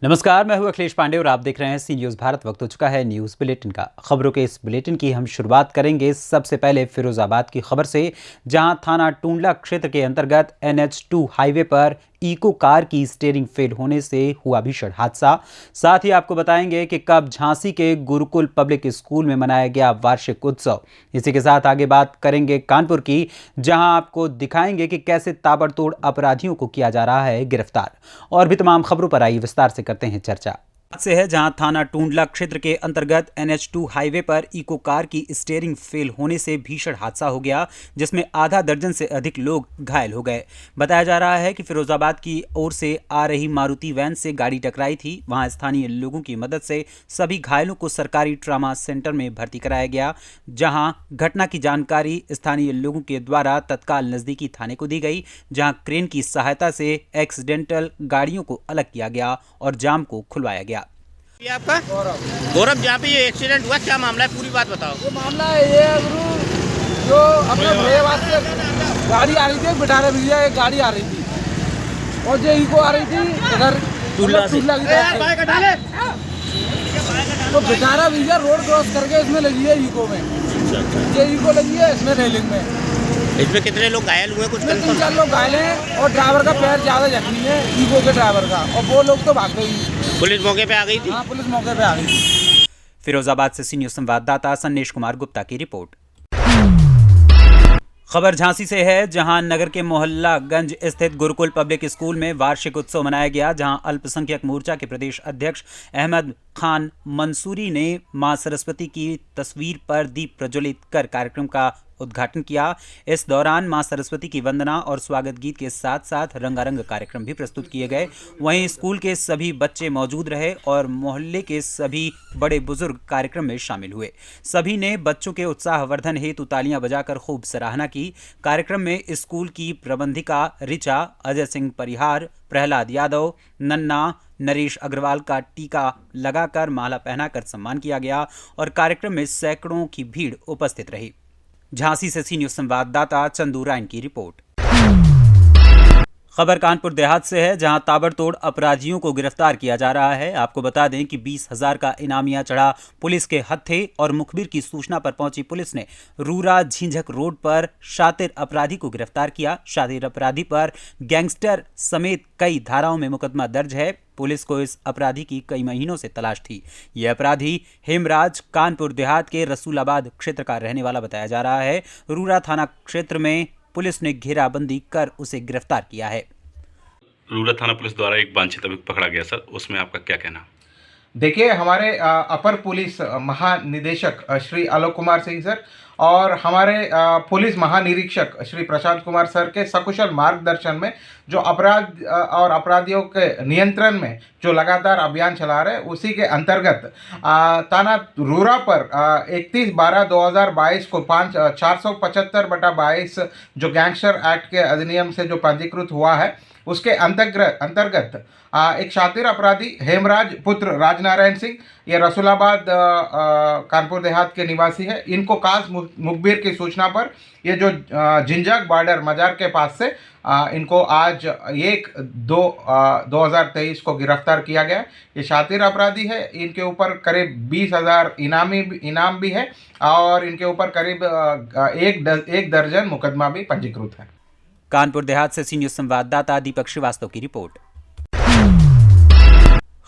नमस्कार, मैं हूं अखिलेश पांडे और आप देख रहे हैं सी न्यूज़ भारत। वक्त हो चुका है न्यूज़ बुलेटिन का। खबरों के इस बुलेटिन की हम शुरुआत करेंगे सबसे पहले फिरोजाबाद की खबर से, जहां थाना टूंडला क्षेत्र के अंतर्गत NH2 हाईवे पर इको कार की स्टीयरिंग फेल होने से हुआ भीषण हादसा। साथ ही आपको बताएंगे कि कब झांसी के गुरुकुल पब्लिक स्कूल में मनाया गया वार्षिक उत्सव। इसी के साथ आगे बात करेंगे कानपुर की, जहां आपको दिखाएंगे कि कैसे ताबड़तोड़ अपराधियों को किया जा रहा है गिरफ्तार। और भी तमाम खबरों पर आई विस्तार से करते हैं चर्चा। से है जहां थाना टूंडला क्षेत्र के अंतर्गत NH2 हाईवे पर इको कार की स्टीयरिंग फेल होने से भीषण हादसा हो गया, जिसमें आधा दर्जन से अधिक लोग घायल हो गए। बताया जा रहा है कि फिरोजाबाद की ओर से आ रही मारुति वैन से गाड़ी टकराई थी। वहां स्थानीय लोगों की मदद से सभी घायलों को सरकारी ट्रामा सेंटर में भर्ती कराया गया, जहां घटना की जानकारी स्थानीय लोगों के द्वारा तत्काल नजदीकी थाने को दी गई, जहां क्रेन की सहायता से एक्सीडेंटल गाड़ियों को अलग किया गया और जाम को खुलवाया गया। ये आपका गौरव, जहाँ पे ये एक्सीडेंट हुआ क्या मामला है, पूरी बात बताओ। ये मामला है ये गुरु, जो अपने भैयाबाद से गाड़ी आ रही थी, बिठारे भैया एक गाड़ी आ रही थी और जो इको आ रही थी इधर टूला की तरफ। तो बिठारा भैया रोड क्रॉस करके इसमें लगी है इको में। ये इको लगी है इसमें रेलिंग में। इसमें कितने लोग घायल हुए, कुछ इसमें 3-4 लोग घायल हैं और ड्राइवर का पैर ज्यादा जख्मी है, इको के ड्राइवर का, और वो लोग तो भाग गई। पुलिस मौके पे आ गई थी। हाँ, पुलिस मौके पे आ गई थी। फिरोजाबाद से सी न्यूज़ संवाददाता संदेश कुमार गुप्ता की रिपोर्ट। खबर झांसी से है, जहां नगर के मोहल्लागंज स्थित गुरुकुल पब्लिक स्कूल में वार्षिक उत्सव मनाया गया, जहां अल्पसंख्यक मोर्चा के प्रदेश अध्यक्ष अहमद खान मंसूरी ने मां सरस्वती की तस्वीर पर दीप प्रज्वलित कर कार्यक्रम का उद्घाटन किया। इस दौरान मां सरस्वती की वंदना और स्वागत गीत के साथ साथ रंगारंग कार्यक्रम भी प्रस्तुत किए गए। वहीं स्कूल के सभी बच्चे मौजूद रहे और मोहल्ले के सभी बड़े बुजुर्ग कार्यक्रम में शामिल हुए। सभी ने बच्चों के उत्साहवर्धन हेतु तालियां बजाकर खूब सराहना की। कार्यक्रम में स्कूल की प्रबंधिका ऋचा, अजय सिंह परिहार, प्रहलाद यादव, नन्ना, नरेश अग्रवाल का टीका लगाकर माला पहनाकर सम्मान किया गया और कार्यक्रम में सैकड़ों की भीड़ उपस्थित रही। झांसी से सी न्यूज़ संवाददाता चंदू रायन की रिपोर्ट। खबर कानपुर देहात से है, जहां ताबड़तोड़ अपराधियों को गिरफ्तार किया जा रहा है। आपको बता दें कि 20,000 का इनामिया चढ़ा पुलिस के हत्थे और मुखबिर की सूचना पर पहुंची पुलिस ने रूरा झिंझक रोड पर शातिर अपराधी को गिरफ्तार किया। शातिर अपराधी पर गैंगस्टर समेत कई धाराओं में मुकदमा दर्ज है। पुलिस को इस अपराधी की कई महीनों से तलाश थी। यह अपराधी हेमराज कानपुर देहात के रसूलाबाद क्षेत्र का रहने वाला बताया जा रहा है। रूरा थाना क्षेत्र में पुलिस ने घेराबंदी कर उसे गिरफ्तार किया है। रूरत थाना पुलिस द्वारा एक वांछित अभियुक्त पकड़ा गया सर, उसमें आपका क्या कहना? देखिए, हमारे अपर पुलिस महानिदेशक श्री आलोक कुमार सिंह सर और हमारे पुलिस महानिरीक्षक श्री प्रशांत कुमार सर के सकुशल मार्गदर्शन में जो अपराध और अपराधियों के नियंत्रण में जो लगातार अभियान चला रहे, उसी के अंतर्गत थाना रूरा पर 31/12/2022 को 475/22 जो गैंगस्टर एक्ट के अधिनियम से जो पंजीकृत हुआ है, उसके अंतर्गत एक शातिर अपराधी हेमराज पुत्र राजनारायण सिंह, ये रसूलाबाद कानपुर देहात के निवासी है। इनको खास मुखबिर की सूचना पर ये जो झिंझक बॉर्डर मजार के पास से इनको आज 1/2/2023 को गिरफ्तार किया गया। ये शातिर अपराधी है। इनके ऊपर करीब 20,000 इनाम भी है और इनके ऊपर करीब एक दर्जन मुकदमा भी पंजीकृत है। कानपुर देहात से सी न्यूज़ संवाददाता दीपक श्रीवास्तव की रिपोर्ट।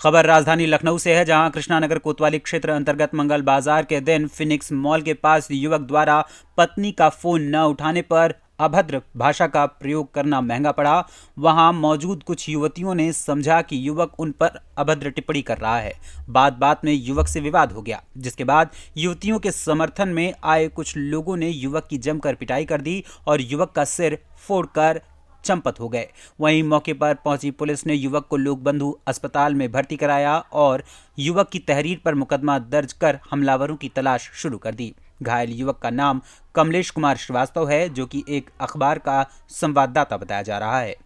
खबर राजधानी लखनऊ से है, जहां कृष्णानगर कोतवाली क्षेत्र अंतर्गत मंगल बाजार के दिन फिनिक्स मॉल के पास युवक द्वारा पत्नी का फोन न उठाने पर अभद्र भाषा का प्रयोग करना महंगा पड़ा। वहां मौजूद कुछ युवतियों ने समझा कि युवक उन पर अभद्र टिप्पणी कर रहा है। बात में युवक से विवाद हो गया, जिसके बाद युवतियों के समर्थन में आए कुछ लोगों ने युवक की जमकर पिटाई कर दी और युवक का सिर फोड़कर चंपत हो गए। वहीं मौके पर पहुंची पुलिस ने युवक को लोक बंधु अस्पताल में भर्ती कराया और युवक की तहरीर पर मुकदमा दर्ज कर हमलावरों की तलाश शुरू कर दी। घायल युवक का नाम कमलेश कुमार श्रीवास्तव है, जो कि एक अखबार का संवाददाता बताया जा रहा है।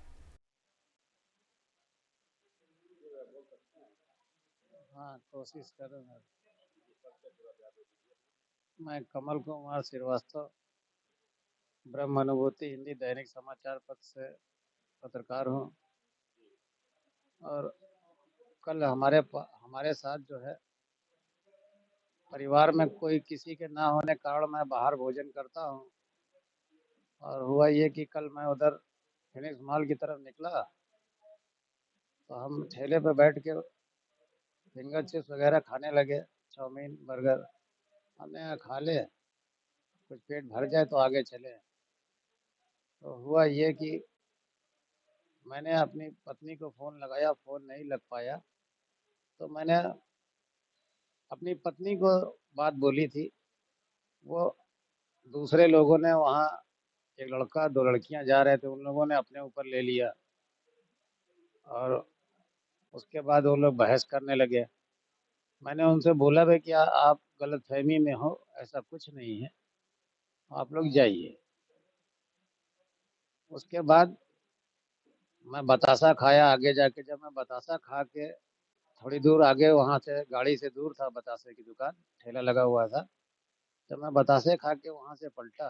हाँ, कोशिश करूँगा। मैं कमल कुमार श्रीवास्तव, ब्रह्म अनुभूति हिंदी दैनिक समाचार पत्र से पत्रकार हूँ और कल हमारे साथ जो है परिवार में कोई किसी के ना होने के कारण मैं बाहर भोजन करता हूँ, और हुआ ये कि कल मैं उधर फिनिक्स मॉल की तरफ निकला तो हम ठेले पे बैठ के फिंगर चिप्स वगैरह खाने लगे, चाउमीन बर्गर। हमने कहा खा ले, कुछ पेट भर जाए तो आगे चले। तो हुआ ये कि मैंने अपनी पत्नी को फ़ोन लगाया, फ़ोन नहीं लग पाया। तो मैंने अपनी पत्नी को बात बोली थी, वो दूसरे लोगों ने वहाँ एक लड़का 2 लड़कियाँ जा रहे थे, उन लोगों ने अपने ऊपर ले लिया और उसके बाद वो लोग बहस करने लगे। मैंने उनसे बोला भाई कि आप गलतफहमी में हो, ऐसा कुछ नहीं है, आप लोग जाइए। उसके बाद मैं बतासा खाया। आगे जाके जब मैं बतासा खा के थोड़ी दूर आगे, वहाँ से गाड़ी से दूर था बतासे की दुकान, ठेला लगा हुआ था। जब मैं बतासे खा के वहाँ से पलटा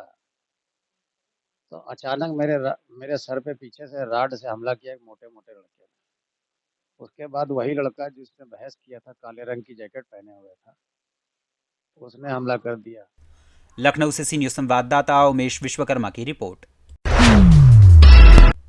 तो अचानक मेरे सर पे पीछे से राड से हमला किया एक मोटे मोटे लड़के ने। उसके बाद वही लड़का जिसने बहस किया था, काले रंग की जैकेट पहने हुए था, उसने हमला कर दिया। लखनऊ से सी न्यूज़ संवाददाता उमेश विश्वकर्मा की रिपोर्ट।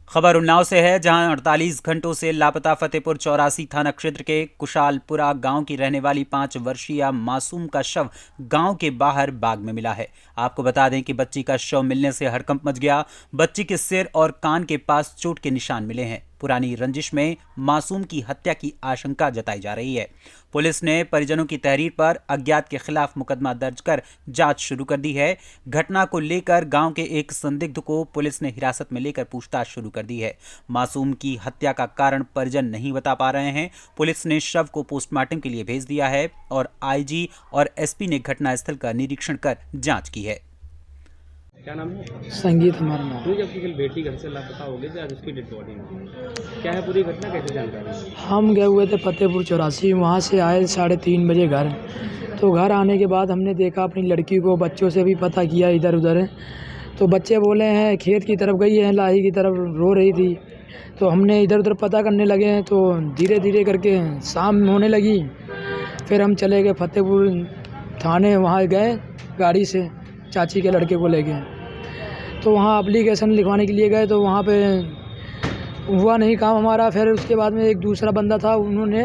खबर उन्नाव से है, जहां 48 घंटों से लापता फतेहपुर 84 थाना क्षेत्र के कुशालपुरा गांव की रहने वाली 5 वर्षीय मासूम का शव गांव के बाहर बाग में मिला है। आपको बता दें कि बच्ची का शव मिलने से हड़कंप मच गया। बच्ची के सिर और कान के पास चोट के निशान मिले हैं। पुरानी रंजिश में मासूम की हत्या की आशंका जताई जा रही है। पुलिस ने परिजनों की तहरीर पर अज्ञात के खिलाफ मुकदमा दर्ज कर जांच शुरू कर दी है। घटना को लेकर गांव के एक संदिग्ध को पुलिस ने हिरासत में लेकर पूछताछ शुरू कर दी है। मासूम की हत्या का कारण परिजन नहीं बता पा रहे हैं। पुलिस ने शव को पोस्टमार्टम के लिए भेज दिया है और आईजी और एसपी ने घटनास्थल का निरीक्षण कर जांच की है। क्या नाम है? संगीत हमारा नाम। तो जब कल बेटी घर से लापता हो गई थी, आज उसकी डेड बॉडी मिली, क्या है पूरी घटना, कैसे जानकारी? हम गए हुए थे फतेहपुर 84, वहाँ से आए 3:30 बजे घर। तो घर आने के बाद हमने देखा अपनी लड़की को, बच्चों से भी पता किया इधर उधर, तो बच्चे बोले हैं खेत की तरफ गई है, लाही की तरफ रो रही थी। तो हमने इधर उधर पता करने लगे हैं, तो धीरे धीरे करके शाम होने लगी। फिर हम चले गए फतेहपुर थाने, वहाँ गए गाड़ी से चाची के लड़के को ले गए। तो वहाँ एप्लीकेशन लिखवाने के लिए गए, तो वहाँ पे हुआ नहीं काम हमारा। फिर उसके बाद में एक दूसरा बंदा था, उन्होंने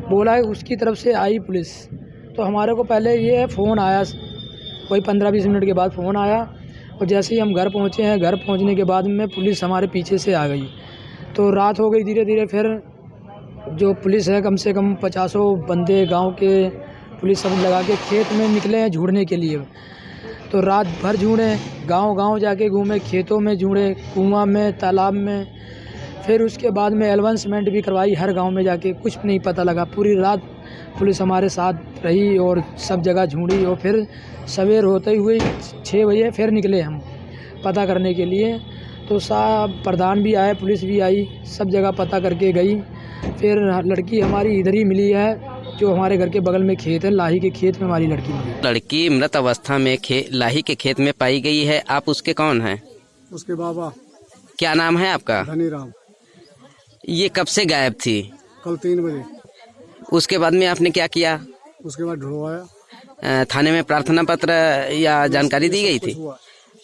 बोला उसकी तरफ से आई पुलिस। तो हमारे को पहले ये फ़ोन आया, कोई 15-20 मिनट के बाद फ़ोन आया, और जैसे ही हम घर पहुँचे हैं, घर पहुँचने के बाद में पुलिस हमारे पीछे से आ गई। तो रात हो गई धीरे धीरे। फिर जो पुलिस है, कम से कम 50 बंदे गाँव के पुलिस सब लगा के खेत में निकले हैं ढूंढने के लिए। तो रात भर ढूंढे, गांव जाके घूमे, खेतों में ढूंढे, कुआं में, तालाब में। फिर उसके बाद में एलवांसमेंट भी करवाई हर गांव में जाके, कुछ नहीं पता लगा। पूरी रात पुलिस हमारे साथ रही और सब जगह ढूंढी। और फिर सवेर होते हुए 6 बजे फिर निकले हम पता करने के लिए। तो सब प्रधान भी आए, पुलिस भी आई, सब जगह पता करके गई। फिर लड़की हमारी इधर ही मिली है, जो हमारे घर के बगल में खेत है, लाही के खेत में हमारी लड़की मिली। लड़की मृत अवस्था में लाही के खेत में पाई गई है। आप उसके कौन हैं? उसके बाबा। क्या नाम है आपका? धनीराम। ये कब से गायब थी? कल 3 बजे। उसके बाद में आपने क्या किया? उसके बाद ढूंढवाया। थाने में प्रार्थना पत्र या जानकारी दी गई थी?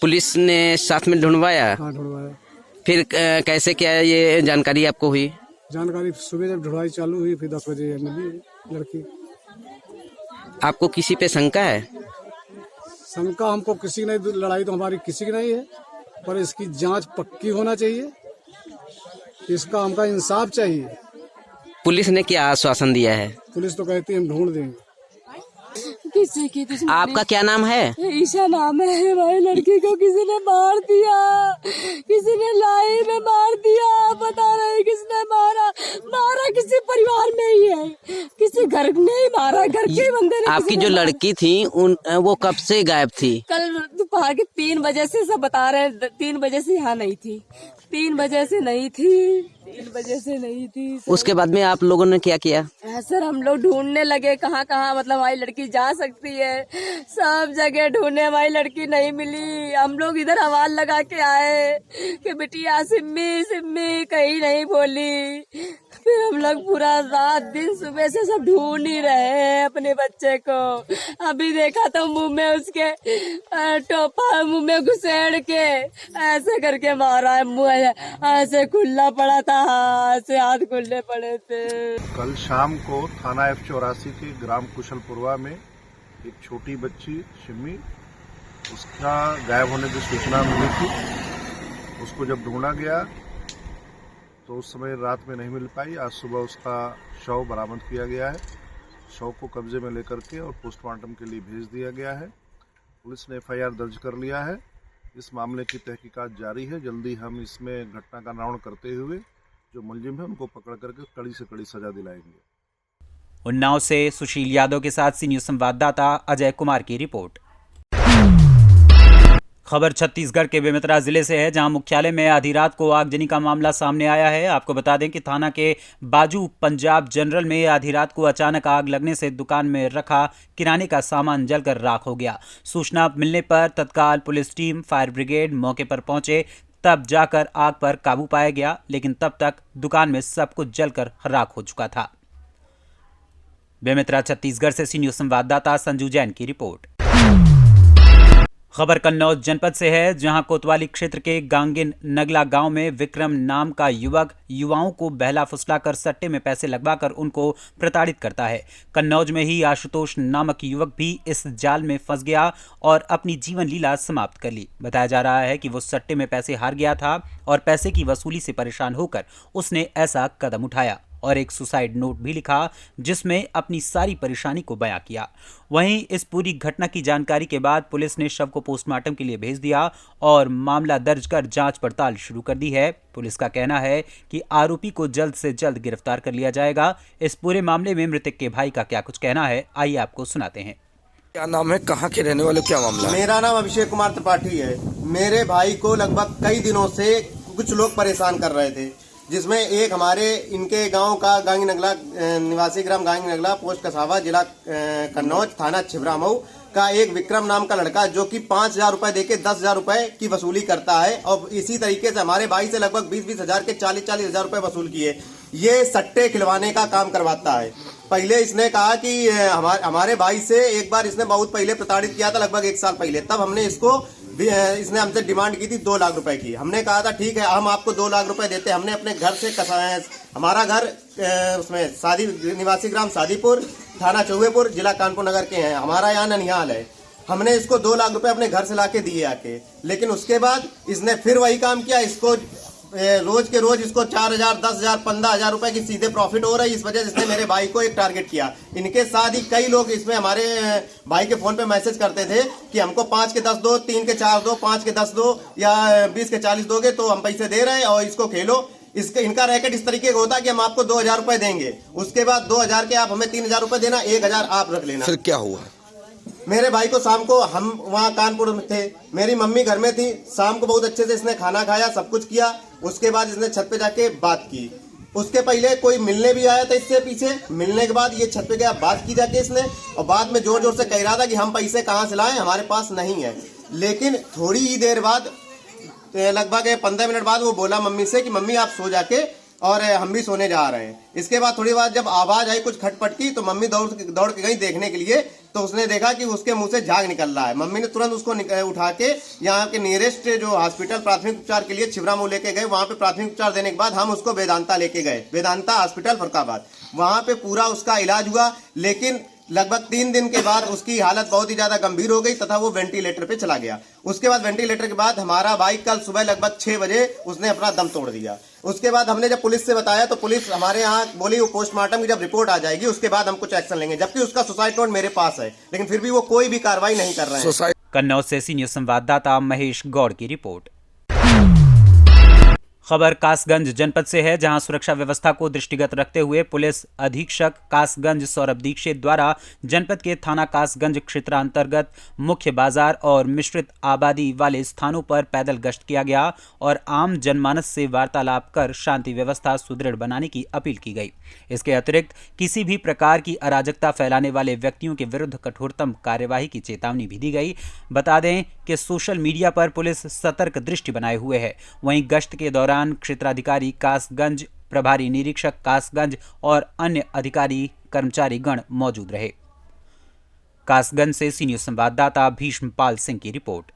पुलिस ने साथ में ढूंढवाया? हाँ, ढूंढवाया। फिर कैसे क्या ये जानकारी आपको हुई? जानकारी सुबह जब ढुलाई चालू हुई, फिर 10 बजे मिली लड़की। आपको किसी पे शंका है? शंका हमको किसी नहीं, लड़ाई तो हमारी किसी की नहीं है, पर इसकी जांच पक्की होना चाहिए, इसका हमका इंसाफ चाहिए। पुलिस ने क्या आश्वासन दिया है? पुलिस तो कहती है हम ढूंढ देंगे। किसी की आपका क्या नाम है? ईशा नाम है। हमारी लड़की को किसी ने मार दिया, किसी ने लाई में मार दिया, पता नहीं किसने मारा किसी परिवार में ही है, किसी घर नहीं मारा, घर के बंदे ने। आपकी जो लड़की थी वो कब से गायब थी? कल दोपहर के 3 बजे से, सब बता रहे हैं 3 बजे से यहाँ नहीं थी, 3 बजे से नहीं थी। 3 बजे से नहीं थी उसके बाद में आप लोगों ने क्या किया? सर हम लोग ढूंढने लगे कहाँ कहाँ मतलब हमारी लड़की जा सकती है, सब जगह ढूंढे, हमारी लड़की नहीं मिली। हम लोग इधर आवाज लगा के आए कि बिटिया सिम्मी सिम्मी, कहीं नहीं बोली। फिर हम लोग पूरा रात दिन सुबह से सब ढूंढ ही रहे हैं अपने बच्चे को। अभी देखा तो मुंह में उसके टोपा मुंह में घुसेड़ के ऐसे करके मारा है, मुंह ऐसे खुला पड़ा था, ऐसे हाथ खुले पड़े थे। कल शाम को थाना F84 के ग्राम कुशलपुरवा में एक छोटी बच्ची शिम्मी, उसका गायब होने की सूचना मिली थी। उसको जब ढूंढा गया तो उस समय रात में नहीं मिल पाई। आज सुबह उसका शव बरामद किया गया है। शव को कब्जे में लेकर के और पोस्टमार्टम के लिए भेज दिया गया है। पुलिस ने FIR दर्ज कर लिया है। इस मामले की तहकीकात जारी है। जल्दी हम इसमें घटना का अनावरण करते हुए जो मुलजिम है उनको पकड़ करके कड़ी से कड़ी सजा दिलाएंगे। उन्नाव से सुशील यादव के साथ सी न्यूज संवाददाता अजय कुमार की रिपोर्ट। खबर छत्तीसगढ़ के बेमेतरा जिले से है, जहां मुख्यालय में आधी रात को आगजनी का मामला सामने आया है। आपको बता दें कि थाना के बाजू पंजाब जनरल में आधी रात को अचानक आग लगने से दुकान में रखा किराने का सामान जलकर राख हो गया। सूचना मिलने पर तत्काल पुलिस टीम, फायर ब्रिगेड मौके पर पहुंचे, तब जाकर आग पर काबू पाया गया, लेकिन तब तक दुकान में सब कुछ जलकर राख हो चुका था। बेमेतरा छत्तीसगढ़ से सी न्यूज संवाददाता संजू जैन की रिपोर्ट। खबर कन्नौज जनपद से है, जहां कोतवाली क्षेत्र के गांगिन नगला गांव में विक्रम नाम का युवक युवाओं को बहला फुसलाकर सट्टे में पैसे लगवाकर उनको प्रताड़ित करता है। कन्नौज में ही आशुतोष नामक युवक भी इस जाल में फंस गया और अपनी जीवन लीला समाप्त कर ली। बताया जा रहा है कि वो सट्टे में पैसे हार गया था और पैसे की वसूली से परेशान होकर उसने ऐसा कदम उठाया और एक सुसाइड नोट भी लिखा, जिसमें अपनी सारी परेशानी को बयां किया। वहीं इस पूरी घटना की जानकारी के बाद पुलिस ने शव को पोस्टमार्टम के लिए भेज दिया और मामला दर्ज कर जांच पड़ताल शुरू कर दी है। पुलिस का कहना है कि आरोपी को जल्द से जल्द गिरफ्तार कर लिया जाएगा। इस पूरे मामले में मृतक के भाई का क्या कुछ कहना है, आइए आपको सुनाते हैं। क्या नाम है, कहाँ के रहने वाले, क्या मामला? मेरा नाम अभिषेक कुमार त्रिपाठी है। मेरे भाई को लगभग कई दिनों से कुछ लोग परेशान कर रहे थे, जिसमें एक हमारे इनके गांव का गांगी नगला निवासी ग्राम गांगी नगला, पोस्ट कसावा, जिला कन्नौज, थाना छिबरामऊ का एक विक्रम नाम का लड़का, जो कि 5,000 रुपए देके 10,000 रुपए की वसूली करता है और इसी तरीके से हमारे भाई से लगभग 20-20 हजार के 40-40 हजार रुपए वसूल किए। ये सट्टे खिलवाने का काम करवाता है। पहले इसने कहा कि हमारे भाई से एक बार इसने बहुत पहले प्रताड़ित किया था, लगभग 1 साल पहले। तब हमने इसने हमसे डिमांड की थी 2 लाख रुपए की। हमने कहा था ठीक है, हम आपको 2 लाख रुपए देते। हमने अपने घर से हमारा घर उसमें निवासी ग्राम सादीपुर, थाना चौबेपुर, जिला कानपुर नगर के हैं। हमारा यहाँ ननिहाल है। हमने इसको 2 लाख रुपए अपने घर से लाके दिए आके, लेकिन उसके बाद इसने फिर वही काम किया। इसको रोज के रोज इसको 4,000, 10,000, 15,000 रुपए की सीधे प्रॉफिट हो रही है। इस वजह से इसने मेरे भाई को एक टारगेट किया। इनके साथ ही कई लोग इसमें हमारे भाई के फोन पे मैसेज करते थे कि हमको 5 के 10 दो, 3 के 4 दो, 5 के 10 दो या 20 के 40 दोगे तो हम पैसे दे रहे हैं और इसको खेलो। इनका रैकेट इस तरीके का होता है कि हम आपको 2,000 रुपए देंगे, उसके बाद 2,000 के आप हमें 3,000 रुपए देना, 1,000 आप रख लेना। फिर क्या हुआ? मेरे भाई को शाम को, हम वहाँ कानपुर में थे, मेरी मम्मी घर में थी। शाम को बहुत अच्छे से इसने खाना खाया, सब कुछ किया। उसके बाद इसने छत पे जाके बात की। उसके पहले कोई मिलने भी आया था इससे पीछे। मिलने के बाद ये छत पे गया, बात की जाके इसने, और बाद में जोर जोर से कह रहा था कि हम पैसे कहाँ से लाएं, हमारे पास नहीं है। लेकिन थोड़ी ही देर बाद, लगभग 15 मिनट बाद, वो बोला मम्मी से कि मम्मी आप सो जाके, और हम भी सोने जा रहे हैं। इसके बाद थोड़ी बार जब आवाज आई कुछ खटपट की, तो मम्मी दौड़ के गई देखने के लिए। तो उसने देखा कि उसके मुंह से झाग निकल रहा है। मम्मी ने तुरंत उसको उठा के यहाँ के नियरेस्ट जो हॉस्पिटल प्राथमिक उपचार के लिए छिबरामऊ लेके गए। वहाँ पे प्राथमिक उपचार देने के बाद हम उसको वेदांता लेके गए, वेदांता हॉस्पिटल फरुखाबाद। वहाँ पे पूरा उसका इलाज हुआ, लेकिन लगभग 3 दिन के बाद उसकी हालत बहुत ही ज्यादा गंभीर हो गई तथा वो वेंटिलेटर पे चला गया। उसके बाद वेंटिलेटर के बाद हमारा भाई कल सुबह लगभग 6 बजे उसने अपना दम तोड़ दिया। उसके बाद हमने जब पुलिस से बताया तो पुलिस हमारे यहाँ बोली वो पोस्टमार्टम की जब रिपोर्ट आ जाएगी उसके बाद हम कुछ एक्शन लेंगे, जबकि उसका सुसाइड नोट मेरे पास है, लेकिन फिर भी वो कोई भी कार्रवाई नहीं कर रहे हैं। कन्नौज से सी न्यूज संवाददाता महेश गौड़ की रिपोर्ट। खबर कासगंज जनपद से है, जहां सुरक्षा व्यवस्था को दृष्टिगत रखते हुए पुलिस अधीक्षक कासगंज सौरभ दीक्षित द्वारा जनपद के थाना कासगंज क्षेत्रांतर्गत मुख्य बाजार और मिश्रित आबादी वाले स्थानों पर पैदल गश्त किया गया और आम जनमानस से वार्तालाप कर शांति व्यवस्था सुदृढ़ बनाने की अपील की गई। इसके अतिरिक्त किसी भी प्रकार की अराजकता फैलाने वाले व्यक्तियों के विरुद्ध कठोरतम कार्यवाही की चेतावनी भी दी गई। बता दें कि सोशल मीडिया पर पुलिस सतर्क दृष्टि बनाए हुए है। वहीं गश्त के दौरान क्षेत्राधिकारी कासगंज, प्रभारी निरीक्षक कासगंज और अन्य अधिकारी कर्मचारी गण मौजूद रहे। कासगंज से सी न्यूज संवाददाता भीष्मपाल सिंह की रिपोर्ट।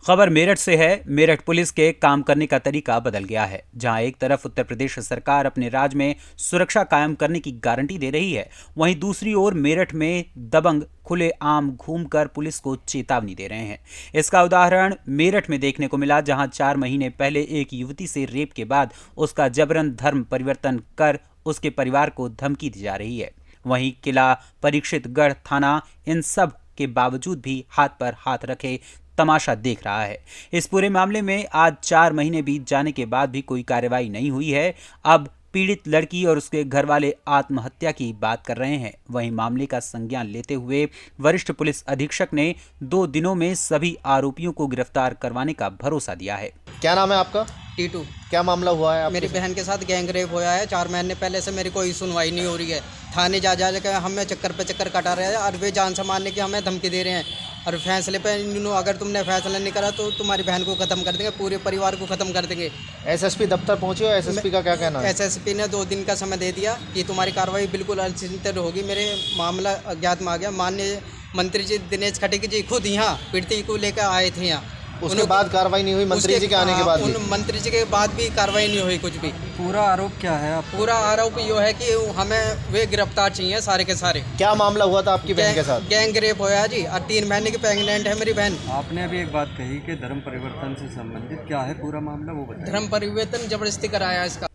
खबर मेरठ से है। मेरठ पुलिस के काम करने का तरीका बदल गया है। जहां एक तरफ उत्तर प्रदेश सरकार अपने राज्य में सुरक्षा कायम करने की गारंटी दे रही है, वहीं दूसरी ओर मेरठ में दबंग खुलेआम घूमकर पुलिस को चेतावनी दे रहे हैं। इसका उदाहरण मेरठ में देखने को मिला, जहां 4 महीने पहले एक युवती से रेप के बाद उसका जबरन धर्म परिवर्तन कर उसके परिवार को धमकी दी जा रही है। वहीं किला परीक्षितगढ़ थाना इन सब के बावजूद भी हाथ पर हाथ रखे तमाशा देख रहा है। इस पूरे मामले में आज 4 महीने बीत जाने के बाद भी कोई कार्रवाई नहीं हुई है। अब पीड़ित लड़की और उसके घर वाले आत्महत्या की बात कर रहे हैं। वहीं मामले का संज्ञान लेते हुए वरिष्ठ पुलिस अधीक्षक ने 2 दिनों में सभी आरोपियों को गिरफ्तार करवाने का भरोसा दिया है। क्या नाम है आपका? टीटू। क्या मामला हुआ है? मेरी बहन के साथ गैंग रेप होया है। 4 महीने पहले से मेरी कोई सुनवाई नहीं हो रही है। थाने जा के हमें चक्कर पे चक्कर कटा रहे हैं और वे जान से मारने की हमें धमकी दे रहे हैं। और फैसले पे अगर तुमने फैसला नहीं करा तो तुम्हारी बहन को खत्म कर देंगे, पूरे परिवार को खत्म कर देंगे। एसएसपी दफ्तर पहुंचे हो? एसएसपी का क्या कहना है? एसएसपी ने 2 दिन का समय दे दिया कि तुम्हारी कार्रवाई बिल्कुल अनिश्चित होगी। मेरे मामला अज्ञात में आ गया। माननीय मंत्री जी दिनेश खटीक जी खुद यहाँ पीड़ित को लेकर आए थे यहाँ। उसके बाद कार्रवाई नहीं हुई? मंत्री जी के आने के बाद भी? मंत्री जी के बाद भी कार्रवाई नहीं हुई कुछ भी। पूरा आरोप क्या है आपका? पूरा आरोप ये है कि हमें वे गिरफ्तार चाहिए सारे के सारे। क्या मामला हुआ था आपकी बहन के साथ? गैंग रेप होया जी और 3 महीने की प्रेग्नेंट है मेरी बहन। आपने अभी एक बात कही कि धर्म परिवर्तन से संबंधित क्या है पूरा मामला, वो बताइए। धर्म परिवर्तन जबरदस्ती कराया इसका।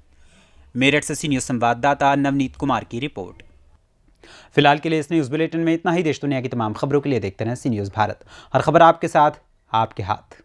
मेरठ से सी न्यूज संवाददाता नवनीत कुमार की रिपोर्ट। फिलहाल के लिए इस न्यूज बुलेटिन में इतना ही। देश दुनिया की तमाम खबरों के लिए देखते रहें सी न्यूज भारत। हर खबर आपके साथ, आपके हाथ।